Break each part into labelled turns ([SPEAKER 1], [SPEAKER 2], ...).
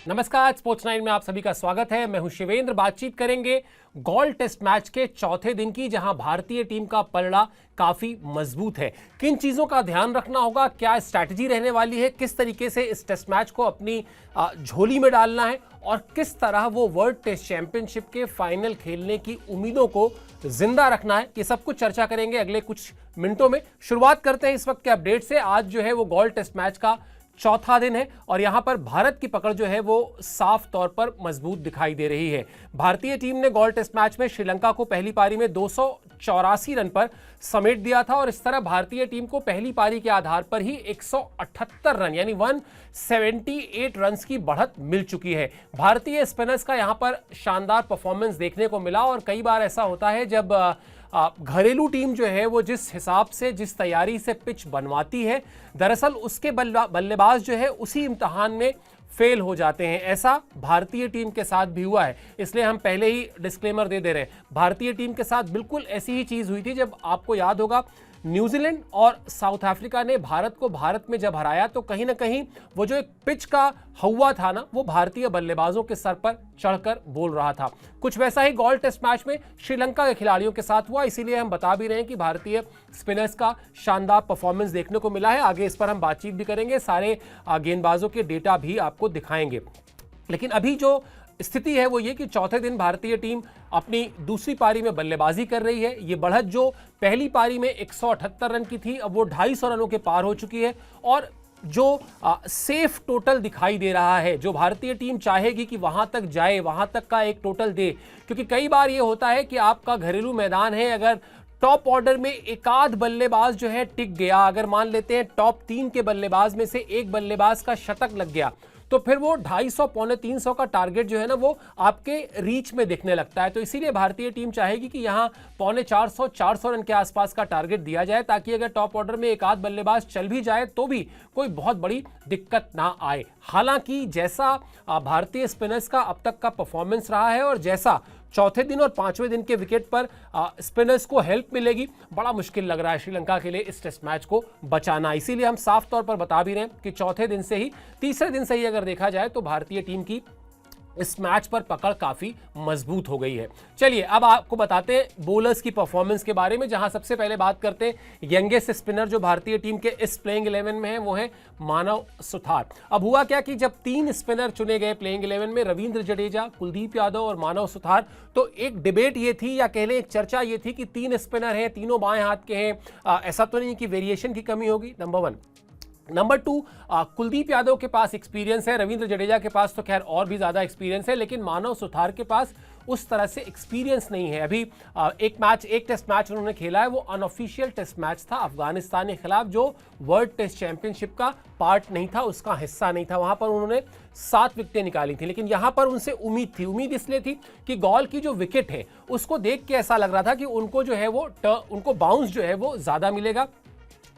[SPEAKER 1] नमस्कार, स्पोर्ट्स 9 में आप सभी का स्वागत है। मैं हूं शिवेंद्र। बातचीत करेंगे गॉल टेस्ट मैच के चौथे दिन की, जहां भारतीय टीम का पलड़ा काफी मजबूत है। किन चीजों का ध्यान रखना होगा, क्या स्ट्रैटेजी रहने वाली है, किस तरीके से इस टेस्ट मैच को अपनी झोली में डालना है और किस तरह वो वर्ल्ड टेस्ट चैंपियनशिप के फाइनल खेलने की उम्मीदों को जिंदा रखना है, ये सब कुछ चर्चा करेंगे अगले कुछ मिनटों में। शुरुआत करते हैं इस वक्त के अपडेट से। आज जो है वो गॉल टेस्ट मैच का चौथा दिन है और यहां पर भारत की पकड़ जो है वो साफ तौर पर मजबूत दिखाई दे रही है। भारतीय टीम ने गॉल टेस्ट मैच में श्रीलंका को पहली पारी में 284 रन पर समेट दिया था और इस तरह भारतीय टीम को पहली पारी के आधार पर ही 178 रन यानी 178 रन की बढ़त मिल चुकी है। भारतीय स्पिनर्स का यहां पर शानदार परफॉर्मेंस देखने को मिला और कई बार ऐसा होता है जब घरेलू टीम जो है वो जिस हिसाब से, जिस तैयारी से पिच बनवाती है, दरअसल उसके बल्लेबाज जो है उसी इम्तिहान में फेल हो जाते हैं। ऐसा भारतीय टीम के साथ भी हुआ है, इसलिए हम पहले ही डिस्क्लेमर दे रहे हैं। भारतीय टीम के साथ बिल्कुल ऐसी ही चीज हुई थी जब आपको याद होगा न्यूजीलैंड और साउथ अफ्रीका ने भारत को भारत में जब हराया तो कहीं ना कहीं वो जो एक पिच का हवा था ना, वो भारतीय बल्लेबाजों के सर पर चढ़कर बोल रहा था। कुछ वैसा ही गॉल टेस्ट मैच में श्रीलंका के खिलाड़ियों के साथ हुआ, इसीलिए हम बता भी रहे हैं कि भारतीय स्पिनर्स का शानदार परफॉर्मेंस देखने को मिला है। आगे इस पर हम बातचीत भी करेंगे, सारे गेंदबाजों के डेटा भी आपको दिखाएंगे। लेकिन अभी जो स्थिति है वो ये कि चौथे दिन भारतीय टीम अपनी दूसरी पारी में बल्लेबाजी कर रही है। ये बढ़त जो पहली पारी में 178 रन की थी, अब वो 250 रनों के पार हो चुकी है और जो सेफ टोटल दिखाई दे रहा है, जो भारतीय टीम चाहेगी कि वहां तक जाए, वहां तक का एक टोटल दे। क्योंकि कई बार ये होता है कि आपका घरेलू मैदान है, अगर टॉप ऑर्डर में एक आध बल्लेबाज जो है टिक गया, अगर मान लेते हैं टॉप 3 के बल्लेबाज में से एक बल्लेबाज का शतक लग गया, तो फिर वो 250 पौने 300 का टारगेट जो है ना वो आपके रीच में दिखने लगता है। तो इसीलिए भारतीय टीम चाहेगी कि यहां पौने 400 रन के आसपास का टारगेट दिया जाए, ताकि अगर टॉप ऑर्डर में एक आध बल्लेबाज चल भी जाए तो भी कोई बहुत बड़ी दिक्कत ना आए। हालांकि जैसा भारतीय स्पिनर्स का अब तक का परफॉर्मेंस रहा है और जैसा चौथे दिन और पांचवें दिन के विकेट पर स्पिनर्स को हेल्प मिलेगी, बड़ा मुश्किल लग रहा है श्रीलंका के लिए इस टेस्ट मैच को बचाना। इसीलिए हम साफ तौर पर बता भी रहे हैं कि चौथे दिन से ही, तीसरे दिन से ही अगर देखा जाए तो भारतीय टीम की इस मैच पर पकड़ काफी मजबूत हो गई है। चलिए अब आपको बताते हैं बॉलर्स की परफॉर्मेंस के बारे में, जहां सबसे पहले बात करते हैं यंगेस्ट स्पिनर जो भारतीय टीम के इस प्लेइंग 11 में है, वो है मानव सुथार। अब हुआ क्या कि जब 3 स्पिनर चुने गए प्लेइंग 11 में, रविंद्र जडेजा, कुलदीप यादव और मानव सुथार, तो एक डिबेट ये थी या कह लें एक चर्चा ये थी कि 3 स्पिनर हैं, तीनों बाएं हाथ के हैं, ऐसा तो नहीं कि वेरिएशन की कमी होगी, नंबर 1। नंबर 2, कुलदीप यादव के पास एक्सपीरियंस है, रविंद्र जडेजा के पास तो खैर और भी ज्यादा एक्सपीरियंस है, लेकिन मानव सुथार के पास उस तरह से एक्सपीरियंस नहीं है। अभी एक टेस्ट मैच उन्होंने खेला है, वो अनऑफिशियल टेस्ट मैच था अफगानिस्तान के खिलाफ, जो वर्ल्ड टेस्ट चैंपियनशिप का पार्ट नहीं था, उसका हिस्सा नहीं था। वहां पर उन्होंने 7 विकेटें निकाली थी, लेकिन यहां पर उनसे उम्मीद थी। उम्मीद इसलिए थी कि गॉल की जो विकेट है उसको देख के ऐसा लग रहा था कि उनको जो है वो उनको बाउंस जो है वो ज्यादा मिलेगा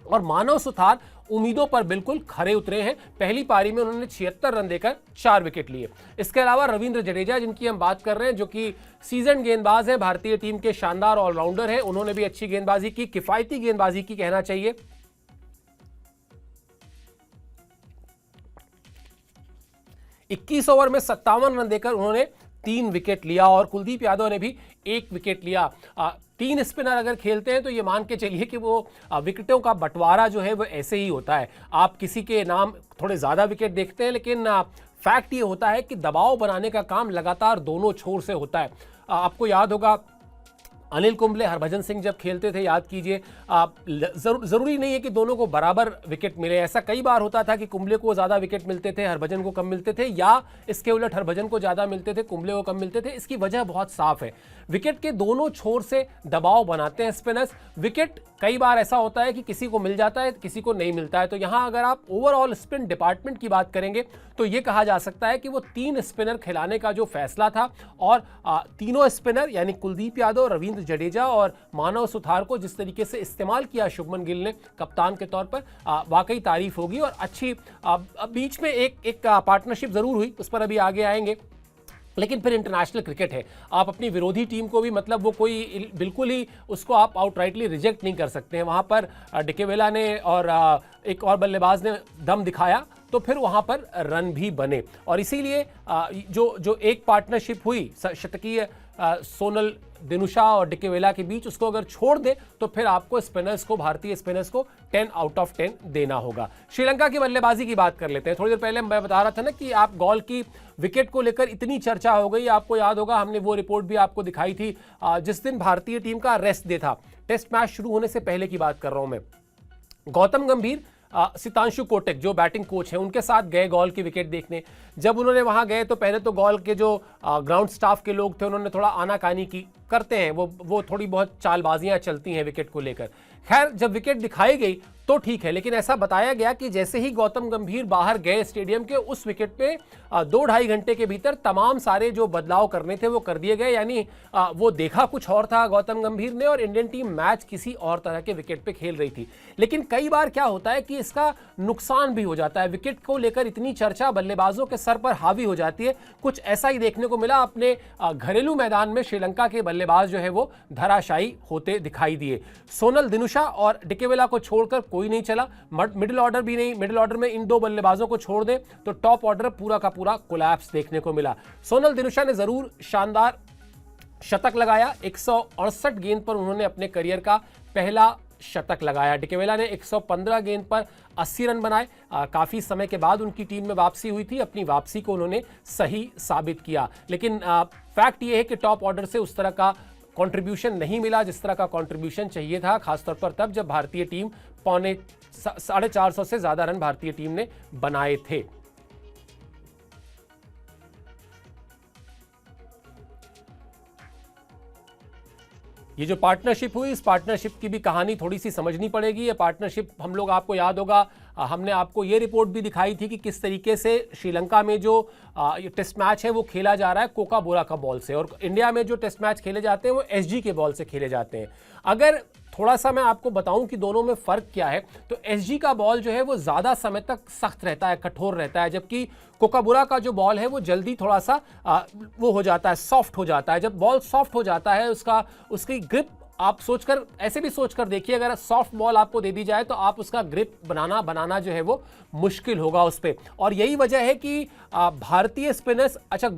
[SPEAKER 1] और मानव सुथार उम्मीदों पर बिल्कुल खरे उतरे हैं। पहली पारी में उन्होंने 76 रन देकर 4 विकेट लिए। इसके अलावा रविंद्र जडेजा, जिनकी हम बात कर रहे हैं, जो कि सीजन गेंदबाज हैं, भारतीय टीम के शानदार ऑलराउंडर हैं, उन्होंने भी अच्छी गेंदबाजी की, किफायती गेंदबाजी की कहना चाहिए। 21 ओवर में 57 रन देकर उन्होंने 3 विकेट लिया और कुलदीप यादव ने भी 1 विकेट लिया। 3 स्पिनर अगर खेलते हैं तो ये मान के चलिए कि वो विकेटों का बंटवारा जो है वो ऐसे ही होता है। आप किसी के नाम थोड़े ज़्यादा विकेट देखते हैं, लेकिन फैक्ट ये होता है कि दबाव बनाने का काम लगातार दोनों छोर से होता है। आपको याद होगा अनिल कुंबले, हरभजन सिंह जब खेलते थे, याद कीजिए, जरूरी नहीं है कि दोनों को बराबर विकेट मिले। ऐसा कई बार होता था कि कुंबले को ज्यादा विकेट मिलते थे, हरभजन को कम मिलते थे, या इसके उलट हरभजन को ज्यादा मिलते थे, कुंबले को कम मिलते थे। इसकी वजह बहुत साफ है, विकेट के दोनों छोर से दबाव बनाते हैं स्पिनर्स। विकेट कई बार ऐसा होता है कि किसी को मिल जाता है, किसी को नहीं मिलता है। तो यहां अगर आप ओवरऑल स्पिन डिपार्टमेंट की बात करेंगे तो यह कहा जा सकता है कि वो 3 स्पिनर खिलाने का जो फैसला था और तीनों स्पिनर यानी कुलदीप यादव, रविंद्र जडेजा और मानव सुथार को जिस तरीके से इस्तेमाल किया शुभमन गिल ने कप्तान के तौर पर, वाकई तारीफ होगी। और अच्छी बीच में एक पार्टनरशिप जरूर हुई, उस पर अभी आगे आएंगे। लेकिन फिर इंटरनेशनल क्रिकेट है, आप अपनी विरोधी टीम को भी, मतलब वो कोई बिल्कुल ही उसको आप आउटराइटली रिजेक्ट नहीं कर सकते हैं। वहाँ पर डिकेवेला ने और एक और बल्लेबाज ने दम दिखाया, तो फिर वहां पर रन भी बने। और इसीलिए जो एक पार्टनरशिप हुई शतकीय सोनल दिनुशा और डिकेवेला के बीच, उसको अगर छोड़ दे तो फिर आपको स्पिनर्स को, भारतीय स्पिनर्स को 10 आउट ऑफ 10 देना होगा। श्रीलंका की बल्लेबाजी की बात कर लेते हैं। थोड़ी देर पहले मैं बता रहा था ना कि आप गॉल की विकेट को लेकर इतनी चर्चा हो गई, आपको याद होगा हमने वो रिपोर्ट भी आपको दिखाई थी जिस दिन भारतीय टीम का रेस्ट डे था, टेस्ट मैच शुरू होने से पहले की बात कर रहा हूं मैं। गौतम गंभीर सितांशु कोटक जो बैटिंग कोच हैं उनके साथ गए गॉल की विकेट देखने। जब उन्होंने वहां गए तो पहले तो गॉल के जो ग्राउंड स्टाफ के लोग थे उन्होंने थोड़ा आनाकानी की, करते हैं वो थोड़ी बहुत चालबाजियां चलती हैं विकेट को लेकर। खैर जब विकेट दिखाई गई तो ठीक है, लेकिन ऐसा बताया गया कि जैसे ही गौतम गंभीर बाहर गए स्टेडियम के, उस विकेट पे 2-2.5 घंटे के भीतर तमाम सारे जो बदलाव करने थे वो कर दिए गए। यानी वो देखा कुछ और था गौतम गंभीर ने, और इंडियन टीम मैच किसी और तरह के विकेट पे खेल रही थी। लेकिन कई बार क्या होता है कि इसका नुकसान भी हो जाता है, विकेट को लेकर इतनी चर्चा बल्लेबाजों के सर पर हावी हो जाती है। कुछ ऐसा ही देखने को मिला अपने घरेलू मैदान में। श्रीलंका के बल्लेबाज जो है वो धराशायी होते दिखाई दिए। सोनल दिनुशा और डिकेवेला को छोड़कर कोई नहीं चला, मिडिल ऑर्डर भी नहीं। मिडिल ऑर्डर में इन दो बल्लेबाजों को छोड़ दें तो टॉप ऑर्डर पूरा का पूरा कोलैप्स देखने को मिला। सोनल दिनुशा ने जरूर शानदार शतक लगाया, 168 गेंद पर उन्होंने अपने करियर का पहला शतक लगाया। डिकेवेला ने 115 गेंद पर 80 रन बनाए। काफी समय के बाद उनकी टीम में वापसी हुई थी, अपनी वापसी को उन्होंने सही साबित किया। लेकिन फैक्ट यह है कि टॉप ऑर्डर से उस तरह का कंट्रीब्यूशन नहीं मिला जिस तरह का कंट्रीब्यूशन चाहिए था, खासतौर पर तब जब भारतीय टीम 450 से ज्यादा रन भारतीय टीम ने बनाए थे। ये जो पार्टनरशिप हुई, इस पार्टनरशिप की भी कहानी थोड़ी सी समझनी पड़ेगी। ये पार्टनरशिप हम लोग, आपको याद होगा हमने आपको ये रिपोर्ट भी दिखाई थी कि किस तरीके से श्रीलंका में जो ये टेस्ट मैच है वो खेला जा रहा है कोकाबोरा का बॉल से, और इंडिया में जो टेस्ट मैच खेले जाते हैं वो एसजी के बॉल से खेले जाते हैं। अगर थोड़ा सा मैं आपको बताऊं कि दोनों में फर्क क्या है, तो एसजी का बॉल जो है वो ज्यादा समय तक सख्त रहता है, कठोर रहता है, जबकि कोकाबोरा का जो बॉल है वो जल्दी थोड़ा सा वो हो जाता है, सॉफ्ट हो जाता है। जब बॉल सॉफ्ट हो जाता है उसकी ग्रिप, आप सोचकर ऐसे भी सोचकर देखिए, अगर सॉफ्ट बॉल आपको दे दी जाए तो आप उसका ग्रिप बनाना जो है वो मुश्किल होगा उस पे। और यही वजह है कि भारतीय स्पिनर्स, अच्छा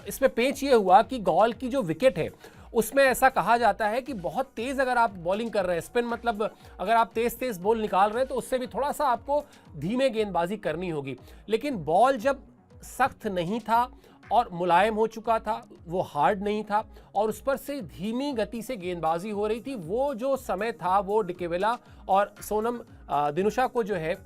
[SPEAKER 1] इसमें पेच ये हुआ कि गॉल की जो विकेट है उसमें ऐसा कहा जाता है कि बहुत तेज अगर आप बॉलिंग कर रहे हैं, स्पिन मतलब अगर आप तेज बॉल निकाल रहे हैं तो उससे भी थोड़ा सा आपको धीमे गेंदबाजी करनी होगी। लेकिन बॉल जब सख्त नहीं था और मुलायम हो चुका था, वो हार्ड नहीं था, और उस पर से धीमी गति से गेंदबाजी हो रही थी, वो जो समय था वो डिकेवेला और सोनम दिनुशा को जो है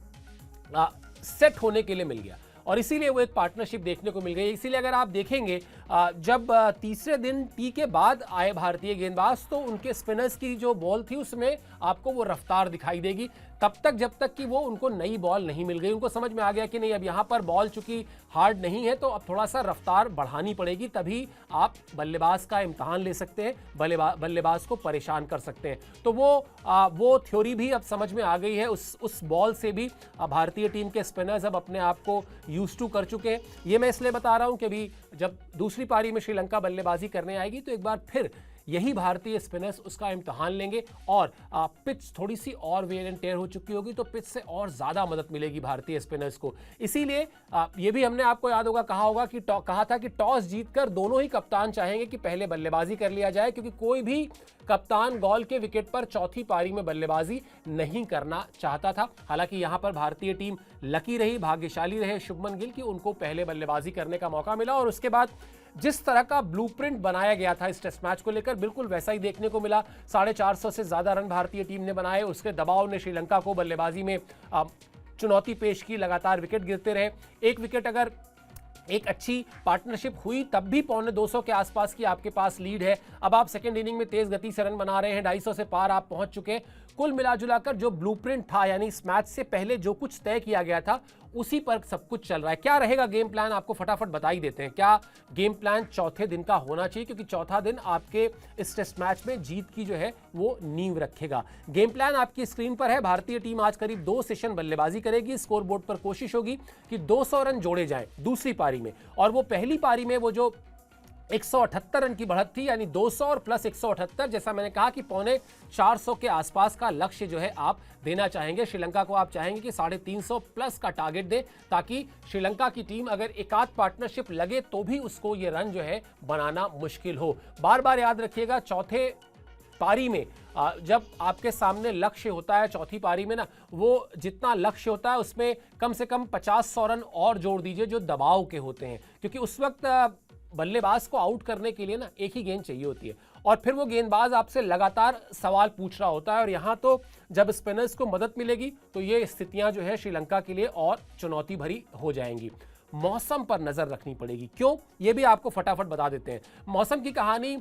[SPEAKER 1] सेट होने के लिए मिल गया, और इसीलिए वो एक पार्टनरशिप देखने को मिल गई। इसीलिए अगर आप देखेंगे जब तीसरे दिन टी के बाद आए भारतीय गेंदबाज तो उनके स्पिनर्स की जो बॉल थी उसमें आपको वो रफ्तार दिखाई देगी, तब तक जब तक कि वो उनको नई बॉल नहीं मिल गई। उनको समझ में आ गया कि नहीं, अब यहाँ पर बॉल चूंकि हार्ड नहीं है तो अब थोड़ा सा रफ्तार बढ़ानी पड़ेगी, तभी आप बल्लेबाज का इम्तहान ले सकते हैं, बल्लेबाज को परेशान कर सकते हैं। तो वो थ्योरी भी अब समझ में आ गई है। उस बॉल से भी भारतीय टीम के स्पिनर्स अब अपने आप को यूज्ड टू कर चुके हैं। ये मैं इसलिए बता रहा हूं कि अभी जब दूसरी पारी में श्रीलंका बल्लेबाजी करने आएगी तो एक बार फिर यही भारतीय स्पिनर्स उसका इम्तहान लेंगे, और पिच थोड़ी सी और वेयर एंड टेयर हो चुकी होगी तो पिच से और ज़्यादा मदद मिलेगी भारतीय स्पिनर्स को। इसीलिए ये भी हमने आपको याद होगा कहा था कि टॉस जीतकर दोनों ही कप्तान चाहेंगे कि पहले बल्लेबाजी कर लिया जाए, क्योंकि कोई भी कप्तान गॉल के विकेट पर चौथी पारी में बल्लेबाजी नहीं करना चाहता था। हालांकि यहां पर भारतीय टीम लकी रही, भाग्यशाली रहे शुभमन गिल, कि उनको पहले बल्लेबाजी करने का मौका मिला, और उसके बाद जिस तरह का ब्लूप्रिंट बनाया गया था इस टेस्ट मैच को लेकर बिल्कुल वैसा ही देखने को मिला। 450 से ज्यादा रन भारतीय टीम ने बनाए, उसके दबाव ने श्रीलंका को बल्लेबाजी में चुनौती पेश की, लगातार विकेट गिरते रहे। एक विकेट अगर एक अच्छी पार्टनरशिप हुई तब भी 250 के आसपास की आपके पास लीड है। अब आप सेकंड इनिंग में तेज गति से रन बना रहे हैं, 250 से पार आप पहुंच चुके हैं। कुल मिलाजुलाकर जो ब्लूप्रिंट था, यानी इस मैच से पहले जो कुछ तय किया गया था उसी पर सब कुछ चल रहा है। क्या रहेगा गेम प्लान, आपको फटाफट बता ही देते हैं। क्या गेम प्लान चौथे दिन का होना चाहिए, क्योंकि चौथा दिन आपके इस टेस्ट मैच में जीत की जो है वो नींव रखेगा। गेम प्लान आपकी स्क्रीन पर है। भारतीय टीम आज करीब 2 सेशन बल्लेबाजी करेगी। स्कोर बोर्ड पर कोशिश होगी कि 200 रन जोड़े जाएं दूसरी पारी में, और वो पहली पारी में वो जो 178 रन की बढ़त थी, यानी 200 और प्लस 178। जैसा मैंने कहा कि पौने 400 के आसपास का लक्ष्य जो है आप देना चाहेंगे। श्रीलंका को आप चाहेंगे कि 350 प्लस का टारगेट दें, ताकि श्रीलंका की टीम अगर एकाध पार्टनरशिप लगे तो भी उसको ये रन जो है बनाना मुश्किल हो। बार बार याद रखिएगा, चौथे पारी में जब आपके सामने लक्ष्य होता है, चौथी पारी में ना, वो जितना लक्ष्य होता है उसमें कम से कम 50-100 रन और जोड़ दीजिए जो दबाव के होते हैं, क्योंकि उस वक्त बल्लेबाज को आउट करने के लिए ना एक ही गेंद चाहिए होती है और फिर वो गेंदबाज आपसे लगातार सवाल पूछ रहा होता है। और यहाँ तो जब स्पिनर्स को मदद मिलेगी तो ये स्थितियां जो है श्रीलंका के लिए और चुनौती भरी हो जाएंगी। मौसम पर नजर रखनी पड़ेगी, क्यों, ये भी आपको फटाफट बता देते हैं। मौसम की कहानी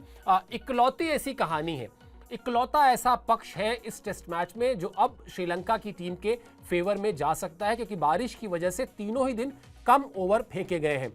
[SPEAKER 1] इकलौती ऐसी कहानी है, इकलौता ऐसा पक्ष है इस टेस्ट मैच में जो अब श्रीलंका की टीम के फेवर में जा सकता है, क्योंकि बारिश की वजह से तीनों ही दिन कम ओवर फेंके गए हैं।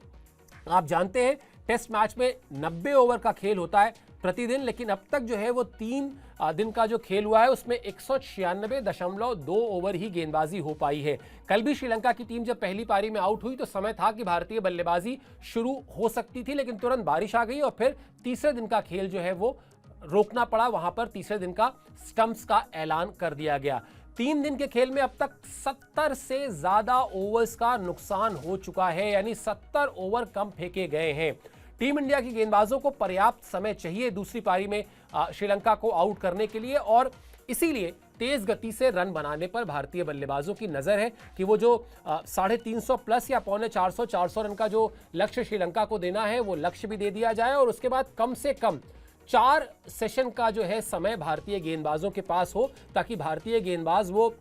[SPEAKER 1] आप जानते हैं टेस्ट मैच में 90 ओवर का खेल होता है प्रतिदिन, लेकिन अब तक जो है वो 3 दिन का जो खेल हुआ है उसमें 196.2 ओवर ही गेंदबाजी हो पाई है। कल भी श्रीलंका की टीम जब पहली पारी में आउट हुई तो समय था कि भारतीय बल्लेबाजी शुरू हो सकती थी, लेकिन तुरंत बारिश आ गई और फिर तीसरे दिन का खेल जो है वो रोकना पड़ा। वहां पर तीसरे दिन का स्टंप्स का ऐलान कर दिया गया। 3 दिन के खेल में अब तक 70 से ज्यादा ओवर्स का नुकसान हो चुका है, यानी 70 ओवर कम फेंके गए हैं। टीम इंडिया की गेंदबाजों को पर्याप्त समय चाहिए दूसरी पारी में श्रीलंका को आउट करने के लिए, और इसीलिए तेज गति से रन बनाने पर भारतीय बल्लेबाजों की नजर है कि वो जो 350 प्लस या पौने 400 रन का जो लक्ष्य श्रीलंका को देना है वो लक्ष्य भी दे दिया जाए, और उसके बाद कम से कम 4 सेशन का जो है समय भारतीय गेंदबाजों के पास हो, ताकि भारतीय गेंदबाज वो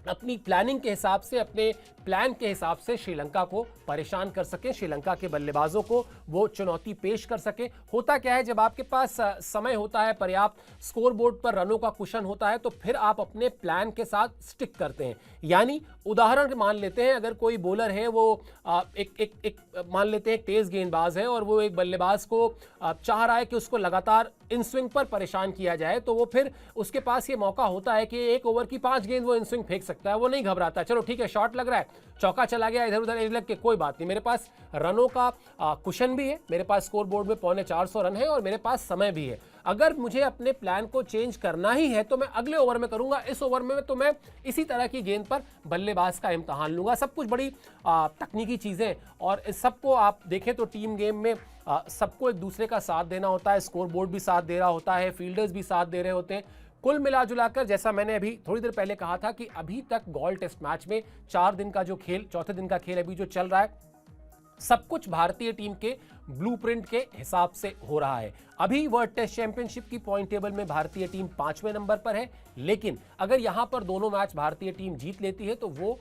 [SPEAKER 1] अपनी प्लानिंग के हिसाब से, अपने प्लान के हिसाब से श्रीलंका को परेशान कर सकें, श्रीलंका के बल्लेबाजों को वो चुनौती पेश कर सकें। होता क्या है, जब आपके पास समय होता है, पर्याप्त स्कोर बोर्ड पर रनों का कुशन होता है, तो फिर आप अपने प्लान के साथ स्टिक करते हैं। यानी उदाहरण मान लेते हैं, अगर कोई बॉलर है वो मान लेते हैं तेज गेंदबाज है और वो एक बल्लेबाज को चाह रहा है कि उसको लगातार इन स्विंग पर परेशान किया जाए, तो वो फिर उसके पास ये मौका होता है कि 1 ओवर की 5 गेंद वो इन स्विंग फेंक सकता है। वो नहीं घबराता, चलो ठीक है शॉट लग रहा है, चौका चला गया, इधर उधर एज लग के कोई बात नहीं, मेरे पास रनों का कुशन भी है, मेरे पास स्कोर बोर्ड में पौने 400 रन है और मेरे पास समय भी है। अगर मुझे अपने प्लान को चेंज करना ही है तो मैं अगले ओवर में करूंगा, इस ओवर में तो मैं इसी तरह की गेंद पर बल्लेबाज का इम्तहान लूंगा। सब कुछ बड़ी तकनीकी चीजें, और इस सबको आप देखें तो टीम गेम में सबको एक दूसरे का साथ देना होता है, स्कोर बोर्ड भी साथ दे रहा होता है, फील्डर्स भी साथ दे रहे होते हैं। कुल मिलाजुलाकर जैसा मैंने अभी थोड़ी देर पहले कहा था कि अभी तक गॉल्ड टेस्ट मैच में 4 दिन का जो खेल, चौथे दिन का खेल अभी जो चल रहा है, सब कुछ भारतीय टीम के ब्लूप्रिंट के हिसाब से हो रहा है। अभी वर्ल्ड टेस्ट चैंपियनशिप की पॉइंट टेबल में भारतीय टीम 5वें नंबर पर है, लेकिन अगर यहां पर दोनों मैच भारतीय टीम जीत लेती है तो वो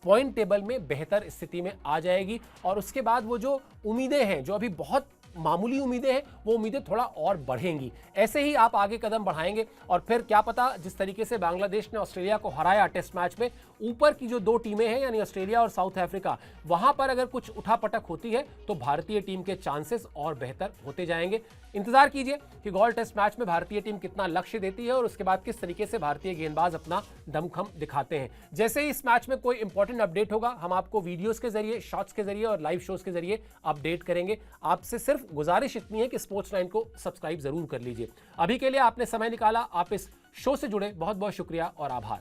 [SPEAKER 1] पॉइंट टेबल में बेहतर स्थिति में आ जाएगी, और उसके बाद वो जो उम्मीदें हैं, जो अभी बहुत मामूली उम्मीदें हैं, वो उम्मीदें थोड़ा और बढ़ेंगी। ऐसे ही आप आगे कदम बढ़ाएंगे और फिर क्या पता, जिस तरीके से बांग्लादेश ने ऑस्ट्रेलिया को हराया टेस्ट मैच में, ऊपर की जो 2 टीमें हैं यानी ऑस्ट्रेलिया और साउथ अफ्रीका, वहां पर अगर कुछ उठापटक होती है तो भारतीय टीम के चांसेस और बेहतर होते जाएंगे। इंतजार कीजिए कि गोल्ड टेस्ट मैच में भारतीय टीम कितना लक्ष्य देती है और उसके बाद किस तरीके से भारतीय गेंदबाज अपना दमखम दिखाते हैं। जैसे ही इस मैच में कोई इंपॉर्टेंट अपडेट होगा, हम आपको वीडियोस के जरिए, शॉर्ट्स के जरिए और लाइव शोज के जरिए अपडेट करेंगे। आपसे सिर्फ गुजारिश इतनी है कि स्पोर्ट्स 9 को सब्सक्राइब जरूर कर लीजिए। अभी के लिए आपने समय निकाला, आप इस शो से जुड़े, बहुत बहुत शुक्रिया और आभार।